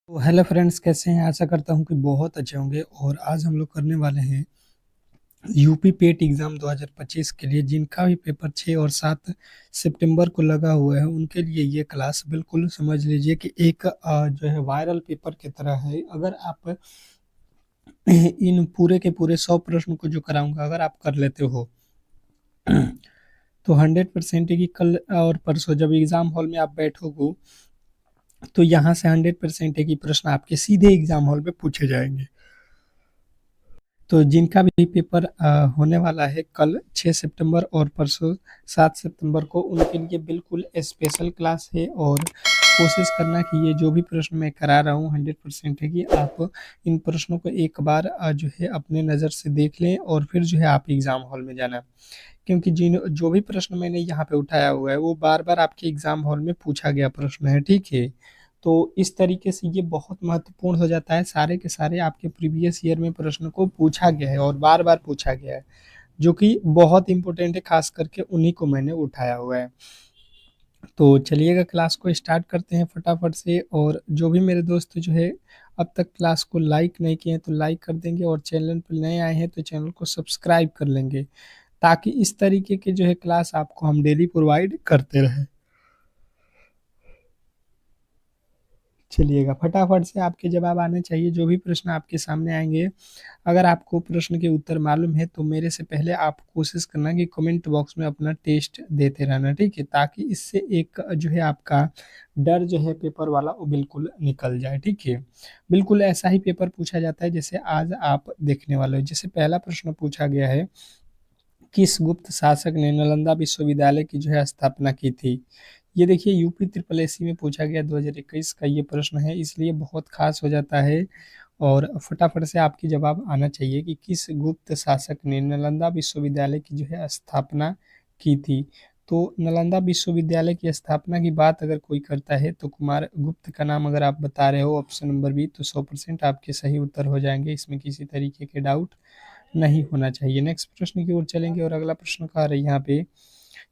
तो hello friends, कैसे हैं? आशा करता हूँ कि बहुत अच्छे होंगे। और आज हम लोग करने वाले हैं यूपी पेट एग्ज़ाम 2025 के लिए। जिनका भी पेपर 6 और 7 सितंबर को लगा हुआ है, उनके लिए ये क्लास बिल्कुल समझ लीजिए कि एक जो है वायरल पेपर की तरह है। अगर आप इन पूरे के पूरे 100 प्रश्न को जो कराऊंगा, अगर आप कर लेते हो तो 100% है कि कल और परसों जब एग्ज़ाम हॉल में आप बैठोगे, तो यहाँ से 100% है कि प्रश्न आपके सीधे एग्ज़ाम हॉल में पूछे जाएंगे। तो जिनका भी पेपर होने वाला है कल 6 सितंबर और परसों 7 सितंबर को, उनके लिए बिल्कुल स्पेशल क्लास है। और कोशिश करना कि ये जो भी प्रश्न मैं करा रहा हूँ 100% है कि आप इन प्रश्नों को एक बार जो है अपने नज़र से देख लें और फिर जो है आप एग्ज़ाम हॉल में जाना। क्योंकि जिन जो भी प्रश्न मैंने यहाँ पे उठाया हुआ है, वो बार बार आपके एग्ज़ाम हॉल में पूछा गया प्रश्न है, ठीक है। तो इस तरीके से ये बहुत महत्वपूर्ण हो जाता है। सारे के सारे आपके प्रीवियस ईयर में प्रश्न को पूछा गया है और बार बार पूछा गया है, जो कि बहुत इंपॉर्टेंट है। खास करके उन्हीं को मैंने उठाया हुआ है। तो चलिएगा, क्लास को स्टार्ट करते हैं फटाफट से। और जो भी मेरे दोस्त जो है अब तक क्लास को लाइक नहीं किए हैं, तो लाइक कर देंगे। और चैनल पर नए आए हैं तो चैनल को सब्सक्राइब कर लेंगे, ताकि इस तरीके के जो है क्लास आपको हम डेली प्रोवाइड करते रहें। चलिएगा, फटाफट से आपके जवाब आने चाहिए जो भी प्रश्न आपके सामने आएंगे। अगर आपको प्रश्न के उत्तर मालूम है, तो मेरे से पहले आप कोशिश करना कि कमेंट बॉक्स में अपना टेस्ट देते रहना, ठीक है। ताकि इससे एक जो है आपका डर जो है पेपर वाला, वो बिल्कुल निकल जाए, ठीक है। बिल्कुल ऐसा ही पेपर पूछा जाता है जैसे आज आप देखने वाले हो। जैसे पहला प्रश्न पूछा गया है, किस गुप्त शासक ने नालंदा विश्वविद्यालय की जो है स्थापना की थी? ये देखिए यूपी ट्रिपल एससी में पूछा गया 2021 का ये प्रश्न है, इसलिए बहुत खास हो जाता है। और फटाफट से आपकी जवाब आना चाहिए कि किस गुप्त शासक ने नालंदा विश्वविद्यालय की जो है स्थापना की थी। तो नालंदा विश्वविद्यालय की स्थापना की बात अगर कोई करता है, तो कुमार गुप्त का नाम अगर आप बता रहे हो ऑप्शन नंबर बी, तो 100% आपके सही उत्तर हो जाएंगे। इसमें किसी तरीके के डाउट नहीं होना चाहिए। नेक्स्ट प्रश्न की ओर चलेंगे और अगला प्रश्न कह रही है यहाँ पे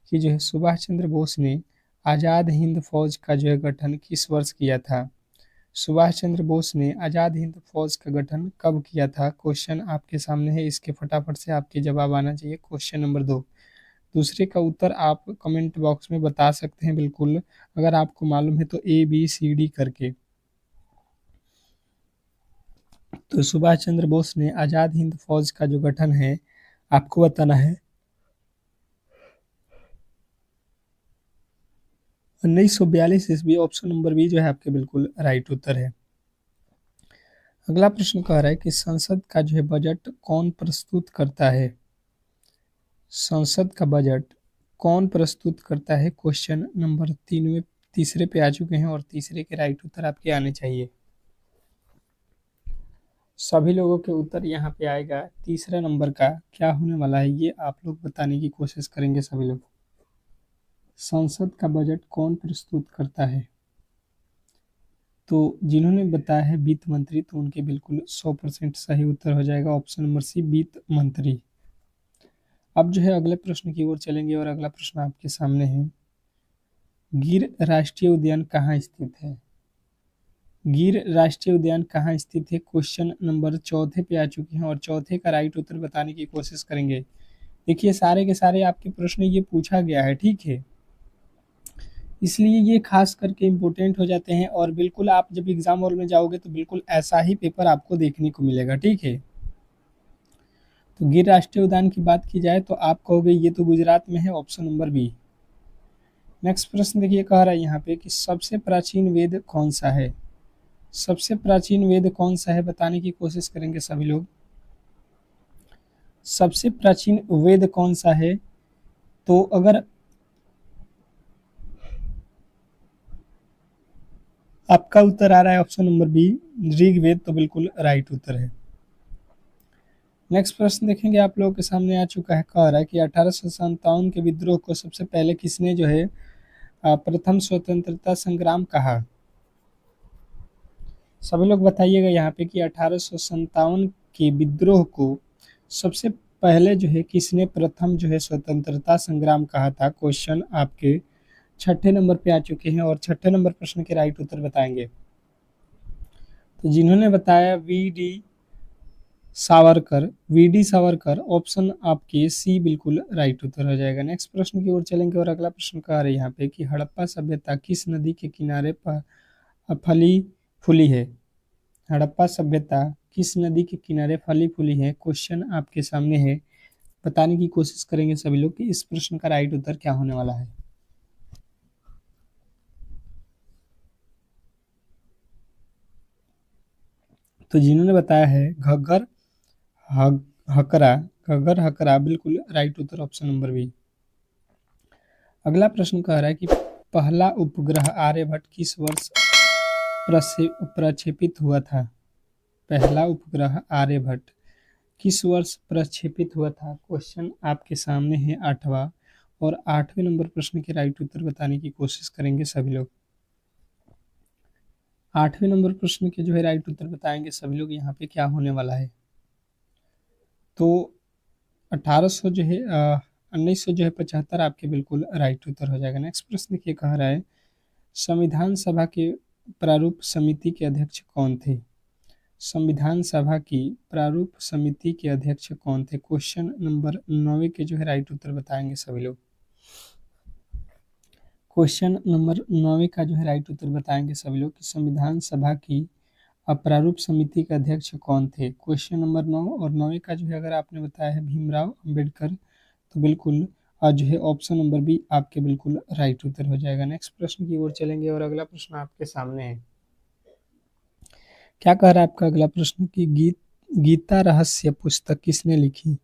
कि जो है सुभाष चंद्र बोस ने आज़ाद हिंद फौज का जो है गठन किस वर्ष किया था? सुभाष चंद्र बोस ने आज़ाद हिंद फौज का गठन कब किया था? क्वेश्चन आपके सामने है, इसके फटाफट से आपके जवाब आना चाहिए। क्वेश्चन नंबर 2, दूसरे का उत्तर आप कमेंट बॉक्स में बता सकते हैं बिल्कुल, अगर आपको मालूम है तो ए बी सी डी करके। तो सुभाष चंद्र बोस ने आज़ाद हिंद फौज का जो गठन है, आपको बताना है 1942 ईस्वी। ऑप्शन नंबर बी जो है आपके बिल्कुल राइट उत्तर है। अगला प्रश्न कह रहा है कि संसद का जो है बजट कौन प्रस्तुत करता है? संसद का बजट कौन प्रस्तुत करता है? क्वेश्चन नंबर 3 में तीसरे पे आ चुके हैं और तीसरे के राइट उत्तर आपके आने चाहिए। सभी लोगों के उत्तर यहाँ पे आएगा। तीसरा नंबर का क्या होने वाला है, ये आप लोग बताने की कोशिश करेंगे सभी लोग। संसद का बजट कौन प्रस्तुत करता है? तो जिन्होंने बताया है वित्त मंत्री, तो उनके बिल्कुल 100% सही उत्तर हो जाएगा। ऑप्शन नंबर सी, वित्त मंत्री। अब जो है अगले प्रश्न की ओर चलेंगे और अगला प्रश्न आपके सामने है, गिर राष्ट्रीय उद्यान कहाँ स्थित है? गिर राष्ट्रीय उद्यान कहाँ स्थित है? क्वेश्चन नंबर चौथे पे आ चुके हैं और चौथे का राइट उत्तर बताने की कोशिश करेंगे। देखिए सारे के सारे आपके प्रश्न ये पूछा गया है, ठीक है। इसलिए ये खास करके इम्पोर्टेंट हो जाते हैं। और बिल्कुल आप जब एग्जाम हॉल में जाओगे, तो बिल्कुल ऐसा ही पेपर आपको देखने को मिलेगा, ठीक है। तो गिर राष्ट्रीय उद्यान की बात की जाए, तो आप कहोगे ये तो गुजरात में है, ऑप्शन नंबर बी। नेक्स्ट प्रश्न देखिए, कह रहा है यहाँ पे कि सबसे प्राचीन वेद कौन सा है? सबसे प्राचीन वेद कौन सा है, बताने की कोशिश करेंगे सभी लोग। सबसे प्राचीन वेद कौन सा है? तो अगर आपका उत्तर आ रहा है ऑप्शन नंबर बी, ऋग्वेद, तो बिल्कुल राइट उत्तर है। नेक्स्ट प्रश्न देखेंगे, आप लोगों के सामने आ चुका है। कह रहा है कि 1857 के विद्रोह को सबसे पहले किसने जो है प्रथम स्वतंत्रता संग्राम कहा? सभी लोग बताइएगा यहाँ पे कि 1857 के विद्रोह को सबसे पहले जो है किसने प्रथम जो है स्वतंत्रता संग्राम कहा था? क्वेश्चन आपके छठे नंबर पे आ चुके हैं और छठे नंबर प्रश्न के राइट उत्तर बताएंगे। तो जिन्होंने बताया वी डी सावरकर, ऑप्शन आपके सी बिल्कुल राइट उत्तर हो जाएगा। नेक्स्ट प्रश्न की ओर चलेंगे और अगला प्रश्न कह रहा है यहाँ पे कि हड़प्पा सभ्यता किस नदी के किनारे पर फली फूली है। हड़प्पा सभ्यता किस नदी के किनारे फली फूली है, क्वेश्चन आपके सामने है। बताने की कोशिश करेंगे सभी लोग कि इस प्रश्न का राइट उत्तर क्या होने वाला है। तो जिन्होंने बताया है घग्गर हकरा, घग्गर हकरा बिल्कुल राइट उत्तर ऑप्शन नंबर बी। अगला प्रश्न कह रहा है कि पहला उपग्रह आर्यभट्ट किस वर्ष प्रक्षेपित हुआ था। पहला उपग्रह आर्यभट्ट किस वर्ष प्रक्षेपित हुआ था, क्वेश्चन आपके सामने है 8वां। और 8वें नंबर प्रश्न के राइट उत्तर बताने की कोशिश करेंगे सभी लोग। 8वें नंबर प्रश्न के जो है राइट उत्तर बताएंगे सभी लोग। यहाँ पे क्या होने वाला है, तो 1800 जो है 1900 जो है 75 आपके बिल्कुल राइट उत्तर हो जाएगा। नेक्स्ट प्रश्न ये कह रहा है संविधान सभा के प्रारूप समिति के अध्यक्ष कौन थे। संविधान सभा की प्रारूप समिति के अध्यक्ष कौन थे, क्वेश्चन नंबर 9 के जो है राइट उत्तर बताएंगे सभी लोग। क्वेश्चन नंबर 9 का जो है राइट उत्तर बताएंगे सभी लोग कि संविधान सभा की प्रारूप समिति के अध्यक्ष कौन थे। क्वेश्चन नंबर 9 और 9 का जो है अगर आपने बताया है भीमराव अंबेडकर, तो बिल्कुल जो है ऑप्शन नंबर बी आपके बिल्कुल राइट उत्तर हो जाएगा। नेक्स्ट प्रश्न की ओर चलेंगे और अगला प्रश्न आपके सामने है। क्या कह रहा है आपका अगला प्रश्न कि गीता रहस्य पुस्तक किसने लिखी।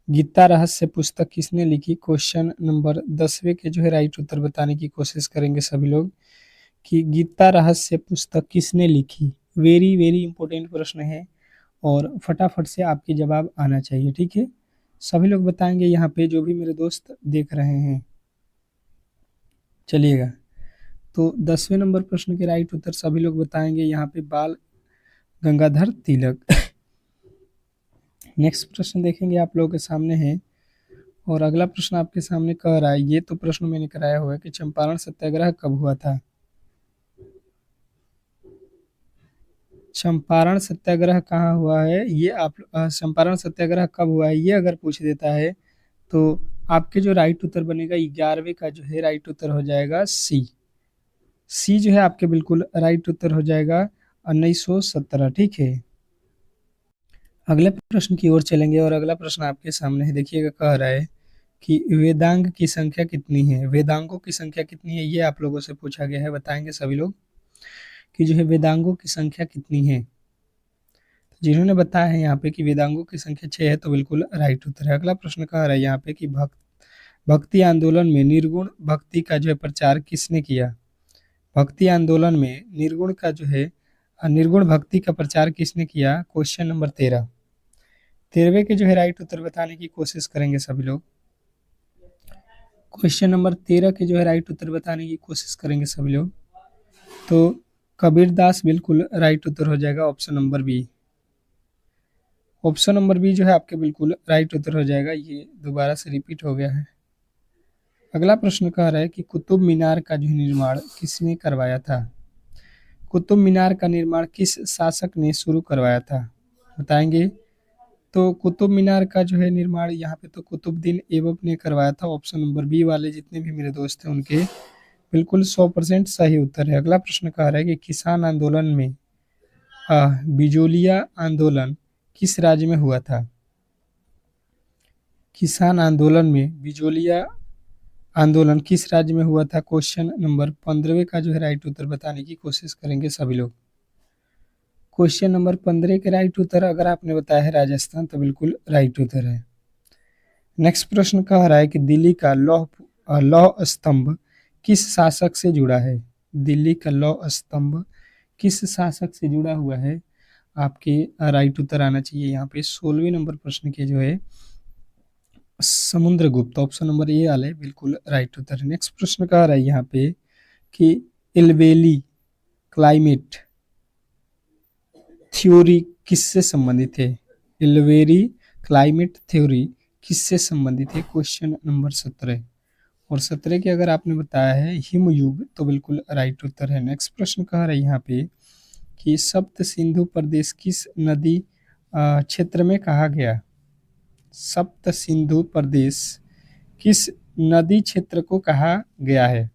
गीता रहस्य पुस्तक किसने लिखी, क्वेश्चन नंबर 10वें के जो है राइट उत्तर बताने की कोशिश करेंगे सभी लोग कि गीता रहस्य पुस्तक किसने लिखी। वेरी वेरी इंपॉर्टेंट प्रश्न है और फटाफट से आपके जवाब आना चाहिए, ठीक है। सभी लोग बताएंगे यहाँ पे जो भी मेरे दोस्त देख रहे हैं। चलिएगा, तो 10वें नंबर प्रश्न के राइट उत्तर सभी लोग बताएंगे यहाँ पे बाल गंगाधर तिलक। नेक्स्ट प्रश्न देखेंगे आप लोगों के सामने है और अगला प्रश्न आपके सामने कह रहा है, ये तो प्रश्न मैंने कराया हुआ है कि चंपारण सत्याग्रह कब हुआ था। चंपारण सत्याग्रह कहाँ हुआ है, ये आप चंपारण सत्याग्रह कब हुआ है ये अगर पूछ देता है तो आपके जो राइट उत्तर बनेगा 11वें का जो है राइट उत्तर हो जाएगा सी। सी जो है आपके बिल्कुल राइट उत्तर हो जाएगा 1917, ठीक है। अगले प्रश्न की ओर चलेंगे और अगला प्रश्न आपके सामने है। देखिएगा, कह रहा है कि वेदांग की संख्या कितनी है। वेदांगों की संख्या कितनी है ये आप लोगों से पूछा गया है। बताएंगे सभी लोग कि जो है वेदांगों की संख्या कितनी है। जिन्होंने बताया है यहाँ पे कि वेदांगों की संख्या 6 है, तो बिल्कुल राइट उत्तर है। अगला प्रश्न कह रहा है यहाँ पे कि भक्ति आंदोलन में निर्गुण भक्ति का जो है प्रचार किसने किया। भक्ति आंदोलन में निर्गुण भक्ति का प्रचार किसने किया, क्वेश्चन नंबर 13 के जो है राइट उत्तर बताने की कोशिश करेंगे सभी लोग। क्वेश्चन नंबर 13 के जो है राइट उत्तर बताने की कोशिश करेंगे सभी लोग। तो कबीरदास बिल्कुल राइट उत्तर हो जाएगा, option number B. Option number B जो है आपके बिल्कुल राइट उत्तर हो जाएगा। ये दोबारा से रिपीट हो गया है। अगला प्रश्न कह रहा है कि कुतुब मीनार का जो निर्माण किसने करवाया था। कुतुब मीनार का निर्माण किस शासक ने शुरू करवाया था, बताएंगे। तो कुतुब मीनार का जो है निर्माण यहाँ पे तो कुतुबुद्दीन ऐबक ने करवाया था। ऑप्शन नंबर बी वाले जितने भी मेरे दोस्त हैं उनके बिल्कुल 100% सही उत्तर है। अगला प्रश्न कह रहा है कि किसान आंदोलन में बिजोलिया आंदोलन किस राज्य में हुआ था। किसान आंदोलन में बिजोलिया आंदोलन किस राज्य में हुआ था, क्वेश्चन नंबर 15 का जो है राइट उत्तर बताने की कोशिश करेंगे सभी लोग। क्वेश्चन नंबर 15 के राइट उत्तर अगर आपने बताया है राजस्थान, तो बिल्कुल राइट उत्तर है। नेक्स्ट प्रश्न कह रहा है कि दिल्ली का लौह स्तंभ किस शासक से जुड़ा है। दिल्ली का लौह स्तंभ किस शासक से जुड़ा हुआ है, आपके राइट उत्तर आना चाहिए यहाँ पे। 16वें नंबर प्रश्न के जो है समुद्रगुप्त, ऑप्शन नंबर ए वाले बिल्कुल राइट उत्तर है। नेक्स्ट प्रश्न कह रहा है यहाँ पे कि इल्वेली क्लाइमेट थ्योरी किससे संबंधित है। इल्वेरी क्लाइमेट थ्योरी किससे संबंधित है, क्वेश्चन नंबर 17 और 17 के अगर आपने बताया है हिमयुग, तो बिल्कुल राइट उत्तर है। नेक्स्ट प्रश्न कह रहा है यहाँ पे कि सप्त सिंधु प्रदेश किस नदी क्षेत्र में कहा गया? सप्त सिंधु प्रदेश किस नदी क्षेत्र को कहा गया है?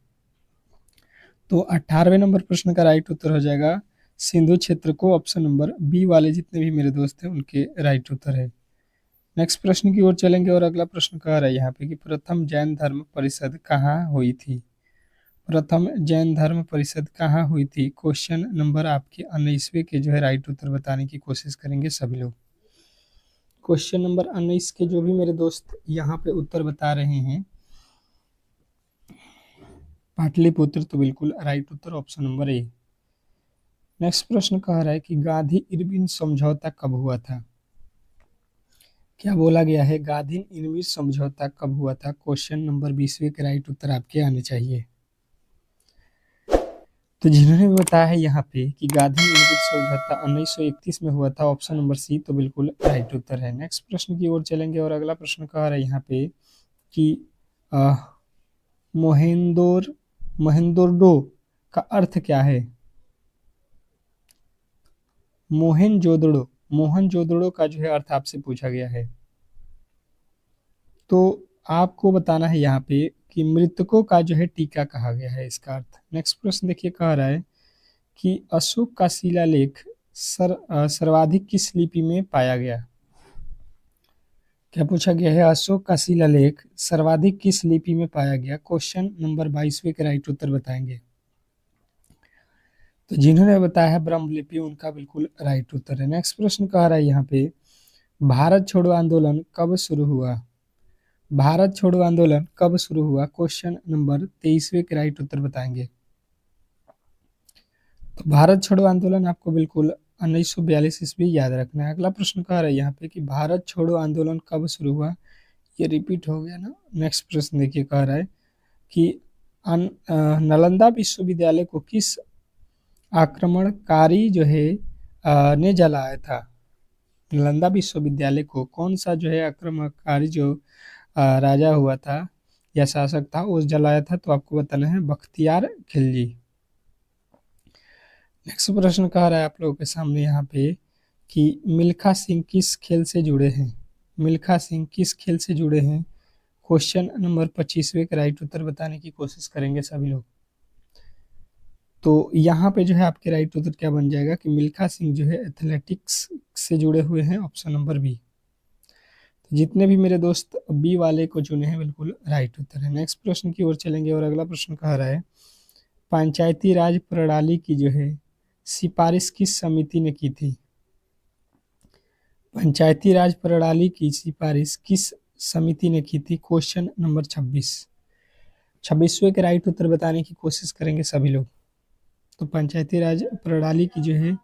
तो 18वें नंबर प्रश्न का राइट उत्तर हो जाएगा सिंधु क्षेत्र को। ऑप्शन नंबर बी वाले जितने भी मेरे दोस्त हैं उनके राइट उत्तर है। नेक्स्ट प्रश्न की ओर चलेंगे और अगला प्रश्न कह रहा है यहाँ पे कि प्रथम जैन धर्म परिषद कहाँ हुई थी? प्रथम जैन धर्म परिषद कहाँ हुई थी? क्वेश्चन नंबर आपके 19वें के जो है राइट उत्तर बताने की कोशिश करेंगे सभी लोग। क्वेश्चन नंबर 19 के जो भी मेरे दोस्त यहाँ पे उत्तर बता रहे हैं पाटलिपुत्र, तो बिल्कुल right Uttar option number A. Next प्रश्न कह रहा है कि गांधी इरविन समझौता कब हुआ था? क्या बोला गया है? गांधी इरविन समझौता कब हुआ था? क्वेश्चन नंबर 20वें के राइट उत्तर आपके आने चाहिए। तो जिन्होंने भी बताया है यहाँ पे कि गांधी इरविन समझौता 1931 में हुआ था, ऑप्शन नंबर सी तो बिल्कुल राइट उत्तर है। नेक्स्ट प्रश्न की ओर चलेंगे और अगला प्रश्न कह रहा है यहाँ पे कि मोहेंजोदड़ो का अर्थ क्या है? मोहनजोदड़ो का जो है अर्थ आपसे पूछा गया है। तो आपको बताना है यहाँ पे कि मृतकों का जो है टीका कहा गया है, इसका अर्थ। नेक्स्ट प्रश्न देखिए कह रहा है कि अशोक का शिलालेख सर्वाधिक किस लिपि में पाया गया? क्या पूछा गया है? अशोक का शिलालेख सर्वाधिक किस लिपि में पाया गया? क्वेश्चन नंबर 22वें के राइट उत्तर बताएंगे। तो जिन्होंने बताया है ब्रह्मलिपि उनका बिल्कुल राइट उत्तर है। नेक्स्ट प्रश्न कह रहा है यहाँ पे भारत छोड़ो आंदोलन कब शुरू हुआ? भारत छोड़ो आंदोलन कब शुरू हुआ? क्वेश्चन नंबर 23वें के राइट उत्तर बताएंगे। तो भारत छोड़ो आंदोलन आपको बिल्कुल 1942 ईस्वी याद रखना है। अगला प्रश्न कह रहा है यहाँ पे कि भारत छोड़ो आंदोलन कब शुरू हुआ? ये रिपीट हो गया ना। नेक्स्ट प्रश्न देखिए कह रहा है कि नालंदा विश्वविद्यालय को किस आक्रमणकारी जो है ने जलाया था? नालंदा विश्वविद्यालय को कौन सा जो है आक्रमणकारी जो राजा हुआ था या शासक था वो जलाया था? तो आपको बताना है बख्तियार खिलजी। नेक्स्ट प्रश्न कह रहा है आप लोगों के सामने यहाँ पे कि मिल्खा सिंह किस खेल से जुड़े हैं? मिल्खा सिंह किस खेल से जुड़े हैं? क्वेश्चन नंबर 25वें का राइट उत्तर बताने की कोशिश करेंगे सभी लोग। तो यहाँ पे जो है आपके राइट उत्तर क्या बन जाएगा कि मिल्खा सिंह जो है एथलेटिक्स से जुड़े हुए हैं, ऑप्शन नंबर बी। तो जितने भी मेरे दोस्त बी वाले को चुने हैं बिल्कुल राइट उत्तर है। नेक्स्ट प्रश्न की ओर चलेंगे और अगला प्रश्न कह रहा है पंचायती राज प्रणाली की जो है सिफारिश किस समिति ने की थी? पंचायती राज प्रणाली की सिफारिश किस समिति ने की थी? क्वेश्चन नंबर 26वें के राइट उत्तर बताने की कोशिश करेंगे सभी लोग। तो पंचायती राज प्रणाली की जो है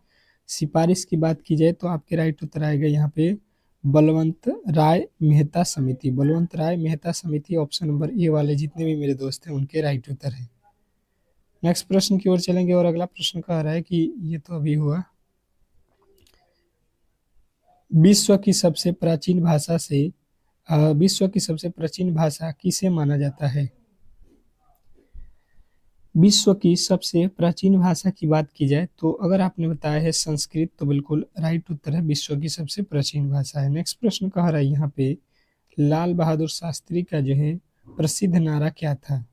सिफारिश की बात की जाए तो आपके राइट उत्तर आएगा यहाँ पे बलवंत राय मेहता समिति। बलवंत राय मेहता समिति ऑप्शन नंबर ए वाले जितने भी मेरे दोस्त हैं उनके राइट उत्तर है। नेक्स्ट प्रश्न की ओर चलेंगे और अगला प्रश्न कह रहा है कि ये तो अभी हुआ, विश्व की सबसे प्राचीन भाषा किसे माना जाता है? विश्व की सबसे प्राचीन भाषा की बात की जाए तो अगर आपने बताया है संस्कृत तो बिल्कुल राइट उत्तर है, विश्व की सबसे प्राचीन भाषा है। नेक्स्ट प्रश्न कह रहा है यहाँ पे लाल बहादुर शास्त्री का जो है प्रसिद्ध नारा क्या था?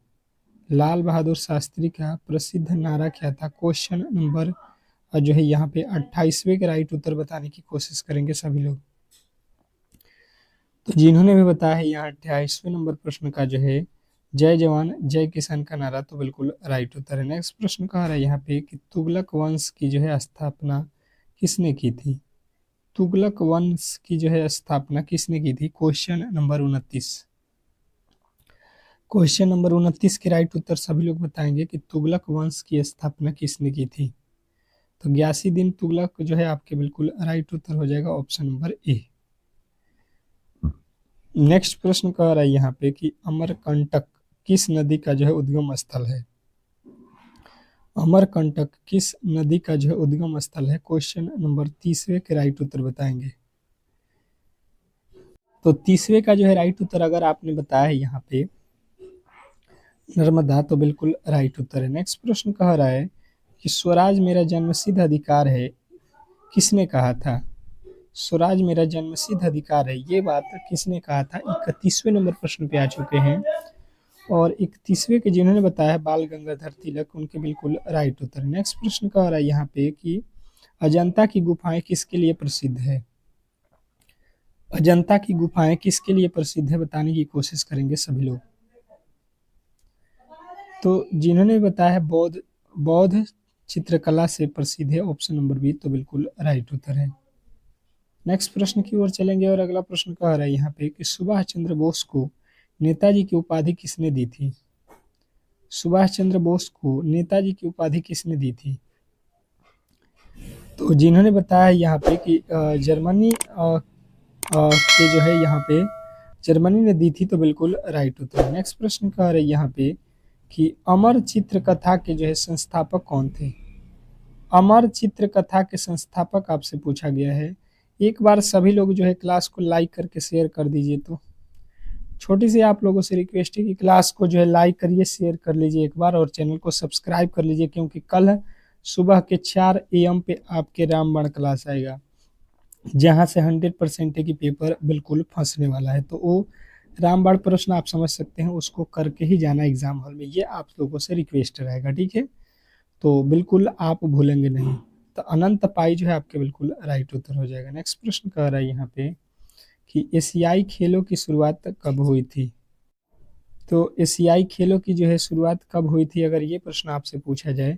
लाल बहादुर शास्त्री का प्रसिद्ध नारा क्या था? क्वेश्चन नंबर जो है यहाँ पे 28वें के राइट उत्तर बताने की कोशिश करेंगे सभी लोग। तो जिन्होंने भी बताया है यहाँ 28वें नंबर प्रश्न का जो है जय जवान जय किसान का नारा, तो बिल्कुल राइट उत्तर है। नेक्स्ट प्रश्न कह रहा है यहाँ पे कि तुगलक वंश की जो है स्थापना किसने की थी? तुगलक वंश की जो है स्थापना किसने की थी? Question number 29। क्वेश्चन नंबर 29 के राइट उत्तर सभी लोग बताएंगे कि तुगलक वंश की स्थापना किसने की थी? तो गयासीउद्दीन तुगलक जो है आपके बिल्कुल राइट उत्तर हो जाएगा, ऑप्शन नंबर ए। नेक्स्ट प्रश्न कह रहा है यहाँ पे कि अमरकंटक किस नदी का जो है उद्गम स्थल है? अमरकंटक किस नदी का जो है उद्गम स्थल है? क्वेश्चन नंबर 30वें के राइट उत्तर बताएंगे। तो 30वें का जो है राइट उत्तर अगर आपने बताया है यहाँ पे नर्मदा, तो बिल्कुल राइट उत्तर है। नेक्स्ट प्रश्न कह रहा है कि स्वराज मेरा जन्मसिद्ध अधिकार है, किसने कहा था? स्वराज मेरा जन्मसिद्ध अधिकार है, ये बात किसने कहा था? 31वें नंबर प्रश्न पे आ चुके हैं और 31वें के जिन्होंने बताया बाल गंगाधर तिलक, उनके बिल्कुल राइट उत्तर। नेक्स्ट प्रश्न कह रहा है यहाँ पे कि अजंता की गुफाएं किसके लिए प्रसिद्ध है? अजंता की गुफाएं किसके लिए प्रसिद्ध है, बताने की कोशिश करेंगे सभी लोग। तो जिन्होंने बताया बौद्ध बौद्ध चित्रकला से प्रसिद्ध है, ऑप्शन नंबर बी, तो बिल्कुल राइट उत्तर है। नेक्स्ट प्रश्न की ओर चलेंगे और अगला प्रश्न कह रहा है यहाँ पे कि सुभाष चंद्र बोस को नेताजी की उपाधि किसने दी थी? सुभाष चंद्र बोस को नेताजी की उपाधि किसने दी थी? तो जिन्होंने बताया यहाँ पे कि जर्मनी के जो है यहाँ पे जर्मनी ने दी थी, तो बिल्कुल राइट उत्तर। नेक्स्ट प्रश्न कह रहे हैं यहाँ पे कि अमर चित्र कथा के जो है संस्थापक कौन थे? अमर चित्र कथा के संस्थापक आपसे पूछा गया है। एक बार सभी लोग जो है क्लास को लाइक करके शेयर कर दीजिए। तो छोटी सी आप लोगों से रिक्वेस्ट है कि क्लास को जो है लाइक करिए, शेयर कर लीजिए एक बार और चैनल को सब्सक्राइब कर लीजिए, क्योंकि कल सुबह के 4 AM पे आपके रामबाण क्लास आएगा, जहां से 100% है कि पेपर बिल्कुल फंसने वाला है। तो वो रामबाण प्रश्न आप समझ सकते हैं, उसको करके ही जाना एग्जाम हॉल में, ये आप लोगों से रिक्वेस्ट रहेगा, ठीक है? तो बिल्कुल आप भूलेंगे नहीं। तो अनंत पाई जो है आपके बिल्कुल राइट उत्तर हो जाएगा। नेक्स्ट प्रश्न कह रहा है यहाँ पे कि एशियाई खेलों की शुरुआत कब हुई थी? तो एशियाई खेलों की जो है शुरुआत कब हुई थी, अगर ये प्रश्न आपसे पूछा जाए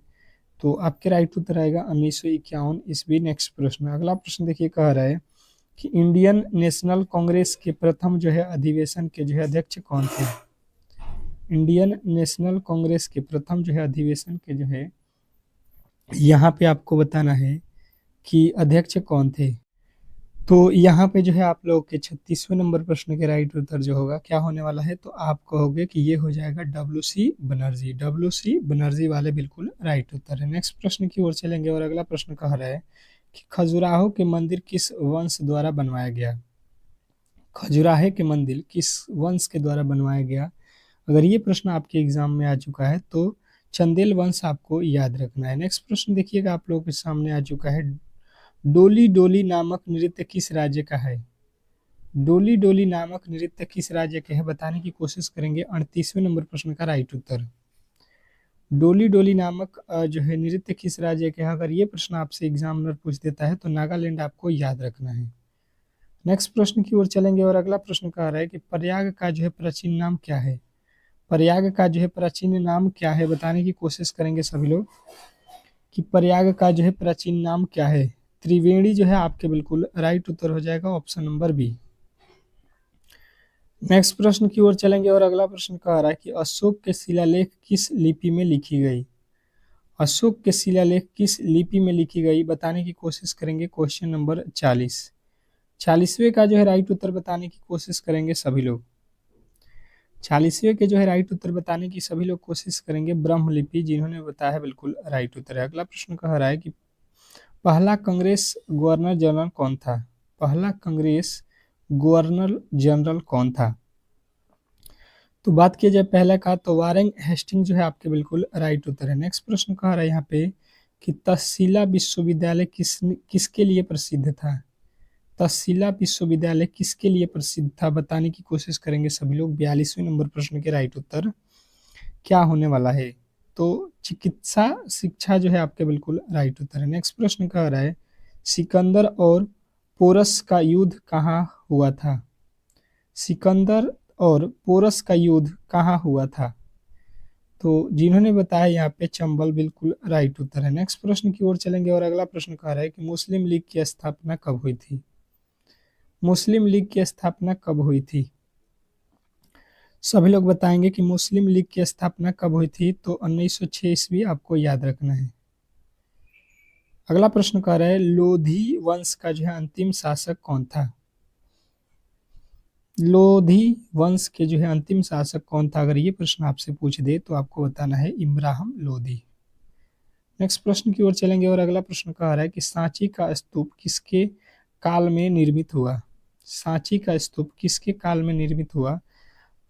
तो आपके राइट उत्तर आएगा 1951 ईस्वी। नेक्स्ट प्रश्न, अगला प्रश्न देखिए, कह रहा है कि इंडियन नेशनल कांग्रेस के प्रथम जो है अधिवेशन के जो है अध्यक्ष कौन थे? इंडियन नेशनल कांग्रेस के प्रथम जो है अधिवेशन के जो है यहाँ पे आपको बताना है कि अध्यक्ष कौन थे। तो यहाँ पे जो है आप लोग के 36वें नंबर प्रश्न के राइट उत्तर जो होगा क्या होने वाला है, तो आप कहोगे कि ये हो जाएगा WC बनर्जी। WC बनर्जी वाले बिल्कुल राइट उत्तर है। नेक्स्ट प्रश्न की ओर चलेंगे और अगला प्रश्न कह रहा है कि खजुराहो के मंदिर किस वंश द्वारा बनवाया गया? खजुराहे के मंदिर किस वंश के द्वारा बनवाया गया? अगर ये प्रश्न आपके एग्जाम में आ चुका है तो चंदेल वंश आपको याद रखना है। नेक्स्ट प्रश्न देखिएगा आप लोगों के सामने आ चुका है, डोली डोली नामक नृत्य किस राज्य का है? डोली डोली नामक नृत्य किस राज्य के है, बताने की कोशिश करेंगे। 38वें नंबर प्रश्न का राइट उत्तर, डोली डोली नामक जो है नृत्य किस राज्य के है? अगर ये प्रश्न आपसे एग्जामिनर पूछ देता है तो नागालैंड आपको याद रखना है। नेक्स्ट प्रश्न की ओर चलेंगे और अगला प्रश्न कह रहा है कि प्रयाग का जो है प्राचीन नाम क्या है? प्रयाग का जो है प्राचीन नाम क्या है, बताने की कोशिश करेंगे सभी लोग कि प्रयाग का जो है प्राचीन नाम क्या है। त्रिवेणी जो है आपके बिल्कुल राइट उत्तर हो जाएगा, ऑप्शन नंबर बी। नेक्स्ट प्रश्न की ओर चलेंगे और अगला प्रश्न कह रहा है कि अशोक के शिलालेख किस लिपि में लिखी गई? अशोक के शिलालेख किस लिपि में लिखी गई, बताने की कोशिश करेंगे। क्वेश्चन नंबर 40, 40वें का जो है राइट उत्तर बताने की कोशिश करेंगे सभी लोग। 40वें के जो है राइट उत्तर बताने की सभी लोग कोशिश करेंगे। ब्रह्मलिपि, जिन्होंने बताया बिल्कुल राइट उत्तर है। अगला प्रश्न कह रहा है कि पहला कांग्रेस गवर्नर जनरल कौन था? पहला कांग्रेस गवर्नर जनरल कौन था? तो बात की जाए पहला का, तो वारेन हेस्टिंग जो है आपके बिल्कुल राइट उत्तर है। नेक्स्ट प्रश्न कह रहा है यहाँ पे कि तक्षशिला विश्वविद्यालय किसके लिए प्रसिद्ध था? तक्षशिला विश्वविद्यालय किसके लिए प्रसिद्ध था, बताने की कोशिश करेंगे सभी लोग। 42वें नंबर प्रश्न के राइट उत्तर क्या होने वाला है? तो चिकित्सा शिक्षा जो है आपके बिल्कुल राइट उत्तर है। नेक्स्ट प्रश्न कह रहा है सिकंदर और पोरस का युद्ध कहाँ हुआ था? सिकंदर और पोरस का युद्ध कहाँ हुआ था? तो जिन्होंने बताया यहाँ पे चंबल, बिल्कुल राइट उत्तर है। नेक्स्ट प्रश्न की ओर चलेंगे और अगला प्रश्न कह रहा है कि मुस्लिम लीग की स्थापना कब हुई थी? मुस्लिम लीग की स्थापना कब हुई थी? सभी लोग बताएंगे कि मुस्लिम लीग की स्थापना कब हुई थी, तो 1906 ईस्वी आपको याद रखना है। अगला प्रश्न कह रहा है लोधी वंश का जो है अंतिम शासक कौन था? लोधी वंश के जो है अंतिम शासक कौन था, अगर ये प्रश्न आपसे पूछ दे तो आपको बताना है इब्राहिम लोधी। नेक्स्ट प्रश्न की ओर चलेंगे और अगला प्रश्न कह रहा है कि सांची का स्तूप किसके काल में निर्मित हुआ? सांची का स्तूप किसके काल में निर्मित हुआ?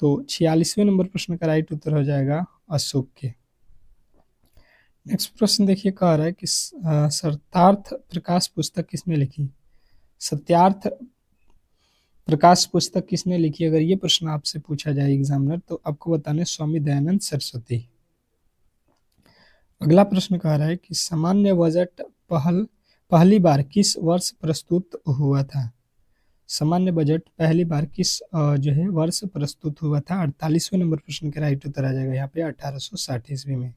तो 46वें नंबर प्रश्न का राइट उत्तर हो जाएगा अशोक के। नेक्स्ट प्रश्न देखिए, कह रहा है कि सत्यार्थ प्रकाश पुस्तक किसने लिखी? सत्यार्थ प्रकाश पुस्तक किसने लिखी? अगर ये प्रश्न आपसे पूछा जाए एग्जामिनर, तो आपको बताना है स्वामी दयानंद सरस्वती। अगला प्रश्न कह रहा है कि सामान्य बजट पहली बार किस वर्ष प्रस्तुत हुआ था? सामान्य बजट पहली बार किस जो है वर्ष प्रस्तुत हुआ था? 48वें नंबर प्रश्न का राइट उत्तर आ जाएगा यहाँ पे 1860 ईस्वी में।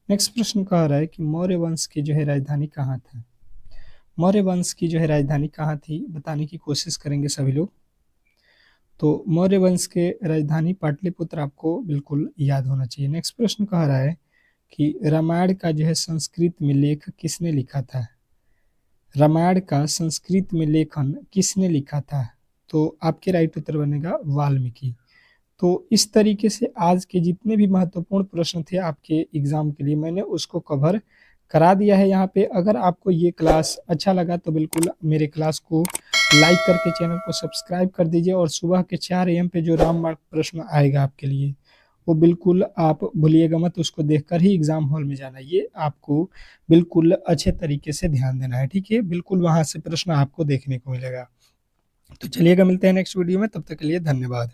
नेक्स्ट प्रश्न कह रहा है कि मौर्य वंश की जो है राजधानी कहाँ था? मौर्य वंश की जो है राजधानी कहाँ थी, बताने की कोशिश करेंगे सभी लोग। तो मौर्य वंश के राजधानी पाटलिपुत्र आपको बिल्कुल याद होना चाहिए। नेक्स्ट प्रश्न कह रहा है कि रामायण का जो है संस्कृत में लेख किसने लिखा था? रामायण का संस्कृत में लेखन किसने लिखा था? तो आपके राइट उत्तर बनेगा वाल्मीकि। तो इस तरीके से आज के जितने भी महत्वपूर्ण प्रश्न थे आपके एग्जाम के लिए, मैंने उसको कवर करा दिया है यहाँ पे। अगर आपको ये क्लास अच्छा लगा तो बिल्कुल मेरे क्लास को लाइक करके चैनल को सब्सक्राइब कर दीजिए, और सुबह के 4 AM पे जो रामबाण प्रश्न आएगा आपके लिए, वो बिल्कुल आप भूलिएगा मत, उसको देखकर ही एग्जाम हॉल में जाना। ये आपको बिल्कुल अच्छे तरीके से ध्यान देना है, ठीक है? बिल्कुल वहां से प्रश्न आपको देखने को मिलेगा। तो चलिएगा, मिलते हैं नेक्स्ट वीडियो में, तब तक के लिए धन्यवाद।